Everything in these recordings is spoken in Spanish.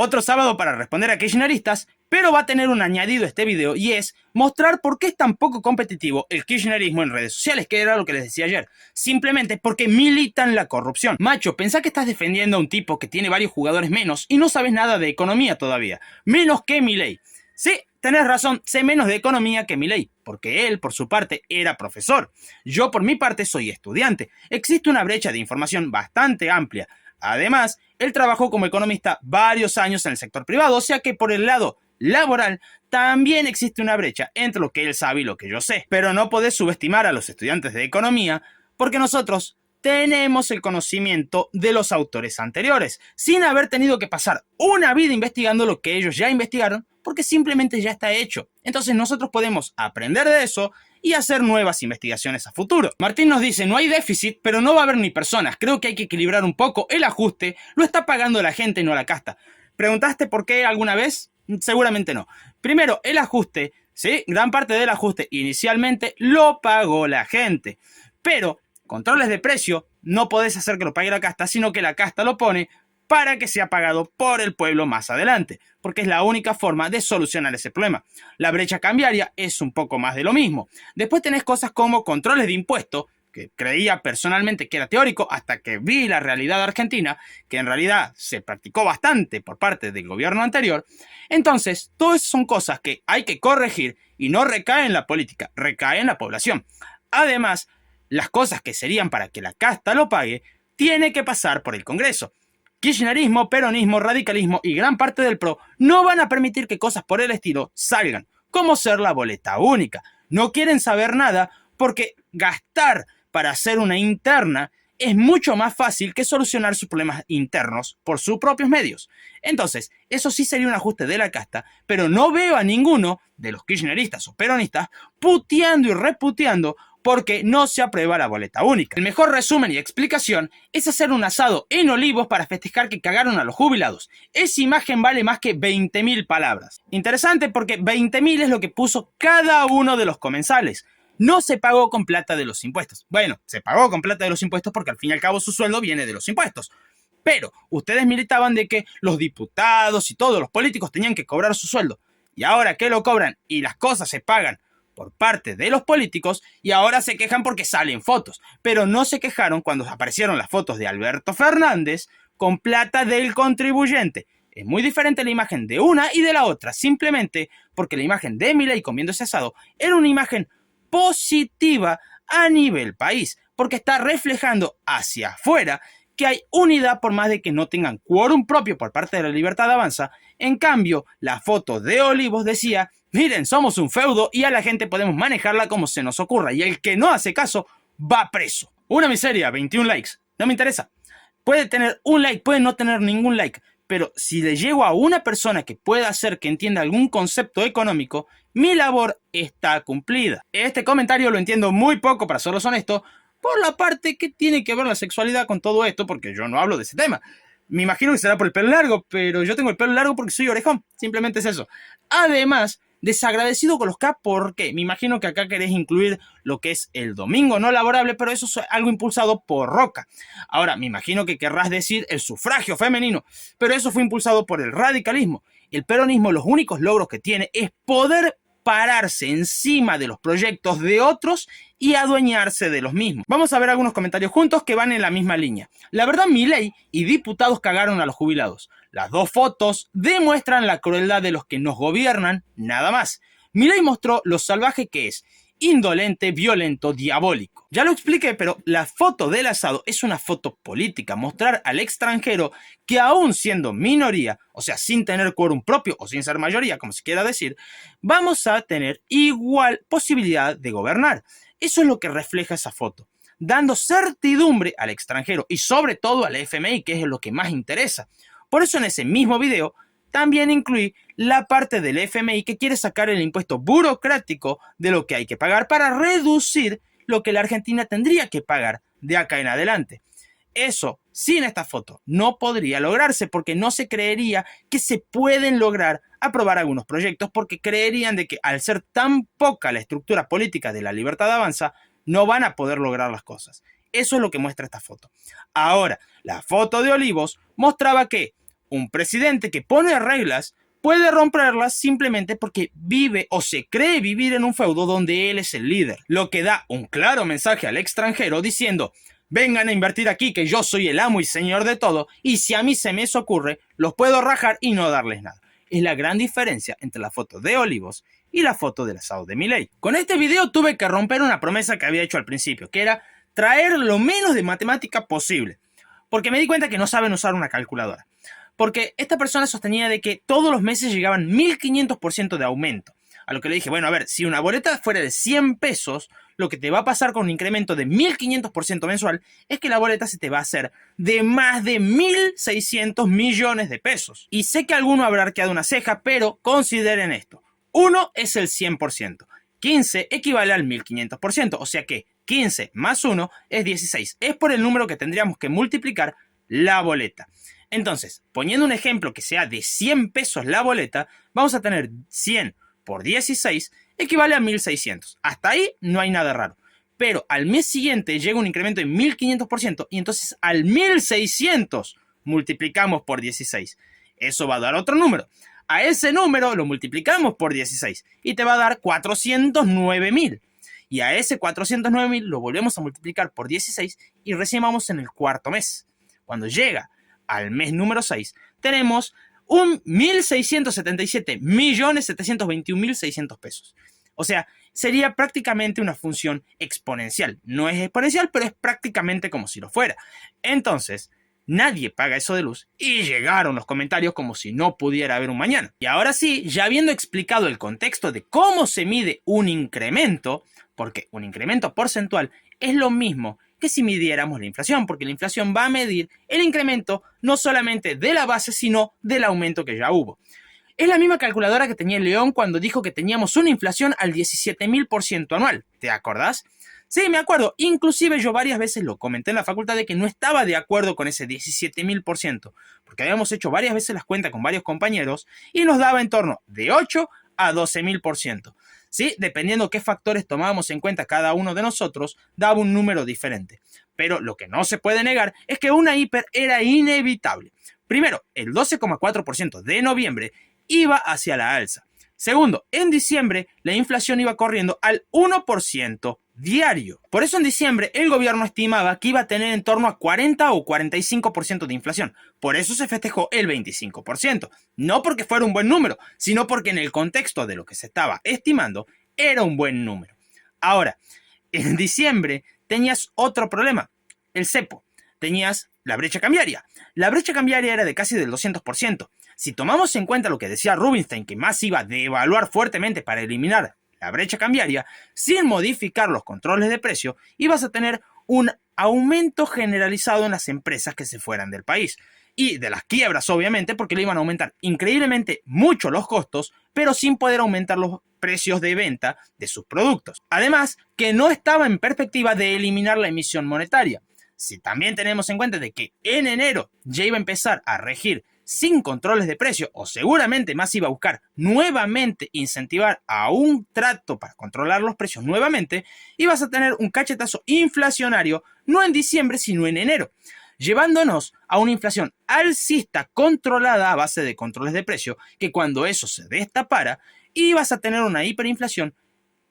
Otro sábado para responder a kirchneristas, pero va a tener un añadido este video y es mostrar por qué es tan poco competitivo el kirchnerismo en redes sociales, que era lo que les decía ayer. Simplemente porque militan la corrupción. Macho, pensá que estás defendiendo a un tipo que tiene varios jugadores menos y no sabes nada de economía todavía. Menos que Milei. Sí, tenés razón, sé menos de economía que Milei, porque él, por su parte, era profesor. Yo, por mi parte, soy estudiante. Existe una brecha de información bastante amplia. Además, él trabajó como economista varios años en el sector privado, o sea que por el lado laboral también existe una brecha entre lo que él sabe y lo que yo sé. Pero no podés subestimar a los estudiantes de economía porque nosotros tenemos el conocimiento de los autores anteriores, sin haber tenido que pasar una vida investigando lo que ellos ya investigaron, porque simplemente ya está hecho. Entonces nosotros podemos aprender de eso y hacer nuevas investigaciones a futuro. Martín nos dice, no hay déficit, pero no va a haber ni personas. Creo que hay que equilibrar un poco el ajuste. Lo está pagando la gente, no la casta. ¿Preguntaste por qué alguna vez? Seguramente no. Primero, el ajuste, ¿sí? Gran parte del ajuste inicialmente lo pagó la gente. Pero controles de precio no podés hacer que lo pague la casta, sino que la casta lo pone para que sea pagado por el pueblo más adelante, porque es la única forma de solucionar ese problema. La brecha cambiaria es un poco más de lo mismo. Después tenés cosas como controles de impuestos, que creía personalmente que era teórico hasta que vi la realidad argentina, que en realidad se practicó bastante por parte del gobierno anterior. Entonces, todas esas son cosas que hay que corregir y no recae en la política, recae en la población. Además, las cosas que serían para que la casta lo pague, tiene que pasar por el Congreso. Kirchnerismo, peronismo, radicalismo y gran parte del PRO no van a permitir que cosas por el estilo salgan, como ser la boleta única. No quieren saber nada porque gastar para hacer una interna es mucho más fácil que solucionar sus problemas internos por sus propios medios. Entonces, eso sí sería un ajuste de la casta, pero no veo a ninguno de los kirchneristas o peronistas puteando y reputeando porque no se aprueba la boleta única. El mejor resumen y explicación es hacer un asado en Olivos para festejar que cagaron a los jubilados. Esa imagen vale más que 20.000 palabras. Interesante porque 20.000 es lo que puso cada uno de los comensales. No se pagó con plata de los impuestos. Bueno, se pagó con plata de los impuestos porque al fin y al cabo su sueldo viene de los impuestos. Pero ustedes militaban de que los diputados y todos los políticos tenían que cobrar su sueldo. Y ahora que lo cobran y las cosas se pagan por parte de los políticos y ahora se quejan porque salen fotos, pero no se quejaron cuando aparecieron las fotos de Alberto Fernández con plata del contribuyente. Es muy diferente la imagen de una y de la otra, simplemente porque la imagen de Milei comiendo ese asado era una imagen positiva a nivel país, porque está reflejando hacia afuera que hay unidad por más de que no tengan quórum propio por parte de la Libertad Avanza. En cambio, la foto de Olivos decía, miren, somos un feudo y a la gente podemos manejarla como se nos ocurra y el que no hace caso va preso. Una miseria, 21 likes, no me interesa. Puede tener un like, puede no tener ningún like, pero si le llego a una persona que pueda hacer que entienda algún concepto económico, mi labor está cumplida. Este comentario lo entiendo muy poco, para serles honesto, por la parte que tiene que ver la sexualidad con todo esto, porque yo no hablo de ese tema. Me imagino que será por el pelo largo, pero yo tengo el pelo largo porque soy orejón. Simplemente es eso. Además, desagradecido con los K porque me imagino que acá querés incluir lo que es el domingo no laborable, pero eso es algo impulsado por Roca. Ahora, me imagino que querrás decir el sufragio femenino, pero eso fue impulsado por el radicalismo. El peronismo, los únicos logros que tiene es poder pararse encima de los proyectos de otros y adueñarse de los mismos. Vamos a ver algunos comentarios juntos que van en la misma línea. La verdad, Milei y diputados cagaron a los jubilados. Las dos fotos demuestran la crueldad de los que nos gobiernan, nada más. Milei mostró lo salvaje que es, indolente, violento, diabólico. Ya lo expliqué, pero la foto del asado es una foto política, mostrar al extranjero que aún siendo minoría, o sea, sin tener quórum propio o sin ser mayoría, como se quiera decir, vamos a tener igual posibilidad de gobernar. Eso es lo que refleja esa foto, dando certidumbre al extranjero y sobre todo al FMI, que es lo que más interesa. Por eso en ese mismo video también incluí la parte del FMI que quiere sacar el impuesto burocrático de lo que hay que pagar para reducir lo que la Argentina tendría que pagar de acá en adelante. Eso, sin esta foto, no podría lograrse porque no se creería que se pueden lograr aprobar algunos proyectos porque creerían de que al ser tan poca la estructura política de la Libertad Avanza, no van a poder lograr las cosas. Eso es lo que muestra esta foto. Ahora, la foto de Olivos mostraba que Un presidente que pone reglas puede romperlas simplemente porque vive o se cree vivir en un feudo donde él es el líder, lo que da un claro mensaje al extranjero diciendo: vengan a invertir aquí que yo soy el amo y señor de todo, y si a mí se me eso ocurre, los puedo rajar y no darles nada. Es la gran diferencia entre la foto de Olivos y la foto del asado de Milei. Con este video tuve que romper una promesa que había hecho al principio, que era traer lo menos de matemática posible, porque me di cuenta que no saben usar una calculadora. Porque esta persona sostenía de que todos los meses llegaban 1500% de aumento. A lo que le dije, bueno, a ver, si una boleta fuera de 100 pesos, lo que te va a pasar con un incremento de 1500% mensual es que la boleta se te va a hacer de más de 1600 millones de pesos. Y sé que alguno habrá arqueado una ceja, pero consideren esto. 1 es el 100%. 15 equivale al 1500%, o sea que 15 más 1 es 16. Es por el número que tendríamos que multiplicar la boleta. Entonces, poniendo un ejemplo que sea de 100 pesos la boleta, vamos a tener 100 por 16 equivale a 1600. Hasta ahí no hay nada raro. Pero al mes siguiente llega un incremento de 1500% y entonces al 1600 multiplicamos por 16. Eso va a dar otro número. A ese número lo multiplicamos por 16 y te va a dar 409.000. Y a ese 409.000 lo volvemos a multiplicar por 16 y recién vamos en el cuarto mes. Cuando llega al mes número 6, tenemos 1.677.721.600 pesos. O sea, sería prácticamente una función exponencial. No es exponencial, pero es prácticamente como si lo fuera. Entonces, nadie paga eso de luz y llegaron los comentarios como si no pudiera haber un mañana. Y ahora sí, ya habiendo explicado el contexto de cómo se mide un incremento, porque un incremento porcentual es lo mismo que si midiéramos la inflación, porque la inflación va a medir el incremento no solamente de la base, sino del aumento que ya hubo. Es la misma calculadora que tenía el León cuando dijo que teníamos una inflación al 17.000% anual. ¿Te acordás? Sí, me acuerdo. Inclusive yo varias veces lo comenté en la facultad de que no estaba de acuerdo con ese 17.000%, porque habíamos hecho varias veces las cuentas con varios compañeros y nos daba en torno de 8 a 12.000%. ¿Sí? Dependiendo qué factores tomábamos en cuenta cada uno de nosotros, daba un número diferente. Pero lo que no se puede negar es que una hiper era inevitable. Primero, el 12,4% de noviembre iba hacia la alza. Segundo, en diciembre la inflación iba corriendo al 1% diario. Por eso en diciembre el gobierno estimaba que iba a tener en torno a 40 o 45% de inflación. Por eso se festejó el 25%. No porque fuera un buen número, sino porque en el contexto de lo que se estaba estimando era un buen número. Ahora, en diciembre tenías otro problema, el cepo. Tenías la brecha cambiaria. La brecha cambiaria era de casi del 200%. Si tomamos en cuenta lo que decía Rubinstein, que más iba a devaluar fuertemente para eliminar la brecha cambiaria, sin modificar los controles de precio, ibas a tener un aumento generalizado en las empresas que se fueran del país. Y de las quiebras, obviamente, porque le iban a aumentar increíblemente mucho los costos, pero sin poder aumentar los precios de venta de sus productos. Además, que no estaba en perspectiva de eliminar la emisión monetaria. Si también tenemos en cuenta de que en enero ya iba a empezar a regir sin controles de precio, o seguramente más iba a buscar nuevamente incentivar a un trato para controlar los precios nuevamente, ibas a tener un cachetazo inflacionario no en diciembre sino en enero, llevándonos a una inflación alcista controlada a base de controles de precio, que cuando eso se destapara, ibas a tener una hiperinflación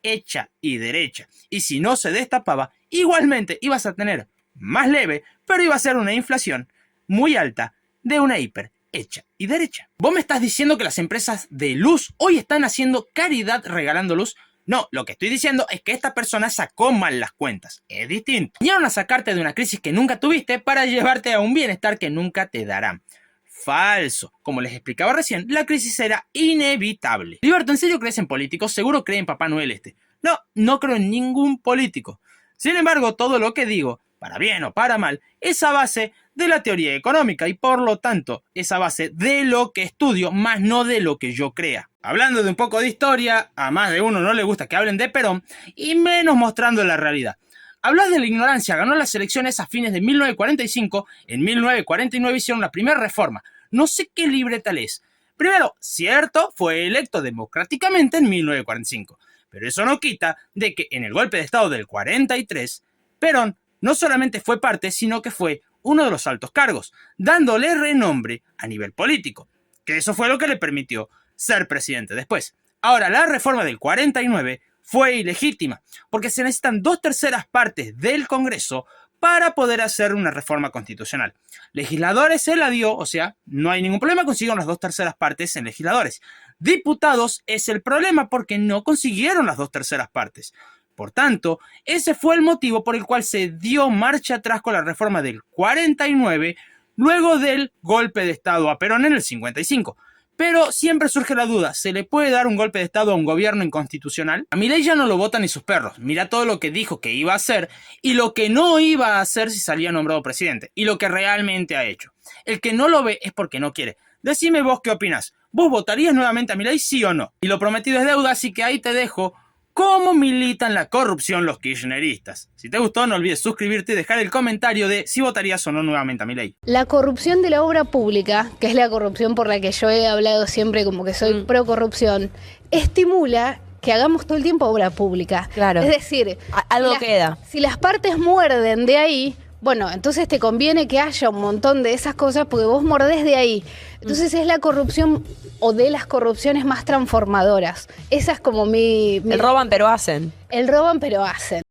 hecha y derecha. Y si no se destapaba, igualmente ibas a tener más leve, pero iba a ser una inflación muy alta de una hiper hecha y derecha. ¿Vos me estás diciendo que las empresas de luz hoy están haciendo caridad regalando luz? No, lo que estoy diciendo es que esta persona sacó mal las cuentas. Es distinto. Vinieron a sacarte de una crisis que nunca tuviste para llevarte a un bienestar que nunca te darán. Falso. Como les explicaba recién, la crisis era inevitable. Liberto, ¿en serio crees en políticos? Seguro cree en Papá Noel este. No, no creo en ningún político. Sin embargo, todo lo que digo, para bien o para mal, es a base de la teoría económica y por lo tanto es a base de lo que estudio, más no de lo que yo crea. Hablando de un poco de historia, a más de uno no le gusta que hablen de Perón y menos mostrando la realidad. Hablas de la ignorancia, ganó las elecciones a fines de 1945, en 1949 hicieron la primera reforma. No sé qué libreta lees. Primero, cierto, fue electo democráticamente en 1945, pero eso no quita de que en el golpe de estado del 43, Perón no solamente fue parte, sino que fue uno de los altos cargos, dándole renombre a nivel político, que eso fue lo que le permitió ser presidente después. Ahora, la reforma del 49 fue ilegítima, porque se necesitan 2/3 partes del Congreso para poder hacer una reforma constitucional. Legisladores se la dio, o sea, no hay ningún problema, consiguieron las 2/3 partes en legisladores. Diputados es el problema porque no consiguieron las 2/3 partes. Por tanto, ese fue el motivo por el cual se dio marcha atrás con la reforma del 49, luego del golpe de Estado a Perón en el 55. Pero siempre surge la duda, ¿se le puede dar un golpe de Estado a un gobierno inconstitucional? A Milei ya no lo votan ni sus perros. Mira todo lo que dijo que iba a hacer y lo que no iba a hacer si salía nombrado presidente. Y lo que realmente ha hecho. El que no lo ve es porque no quiere. Decime vos qué opinás. ¿Vos votarías nuevamente a Milei, sí o no? Y lo prometido es deuda, así que ahí te dejo cómo militan la corrupción los kirchneristas. Si te gustó, no olvides suscribirte y dejar el comentario de si votarías o no nuevamente a Milei. La corrupción de la obra pública, que es la corrupción por la que yo he hablado siempre como que soy pro corrupción, estimula que hagamos todo el tiempo obra pública. Claro. Es decir, Algo queda. Si las partes muerden de ahí, bueno, entonces te conviene que haya un montón de esas cosas porque vos mordés de ahí. Entonces es la corrupción o de las corrupciones más transformadoras. Esa es como mi... El roban pero hacen. El roban pero hacen.